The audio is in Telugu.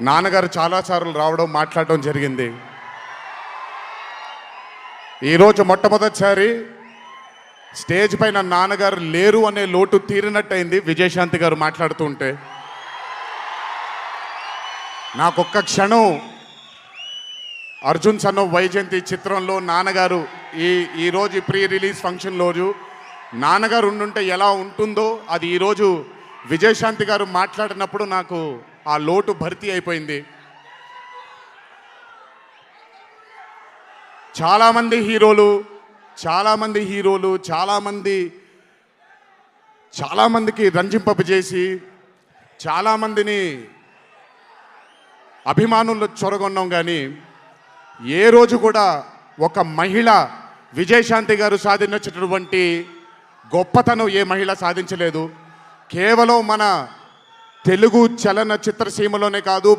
నాన్నగారు చాలాసార్లు రావడం మాట్లాడడం జరిగింది. ఈరోజు మొట్టమొదటిసారి స్టేజ్ పైన నాన్నగారు లేరు అనే లోటు తీరినట్టయింది విజయశాంతి గారు మాట్లాడుతూ ఉంటే. నాకొక్క క్షణం అర్జున్ సన్ ఆఫ్ వైజయంతి చిత్రంలో నాన్నగారు ఈరోజు ప్రీ రిలీజ్ ఫంక్షన్ రోజు నాన్నగారు ఉండుంటే ఎలా ఉంటుందో అది ఈరోజు విజయశాంతి గారు మాట్లాడినప్పుడు నాకు ఆ లోటు భర్తీ అయిపోయింది. చాలామంది హీరోలు చాలామందికి రంజింపజేసి చాలామందిని అభిమానుల్లో చొరగొన్నాం. కానీ ఏ రోజు కూడా ఒక మహిళ విజయశాంతి గారు సాధించినటువంటి గొప్పతనం ఏ మహిళ సాధించలేదు. కేవలం మన తెలుగు చలనచిత్ర సీమలోనే కాదు,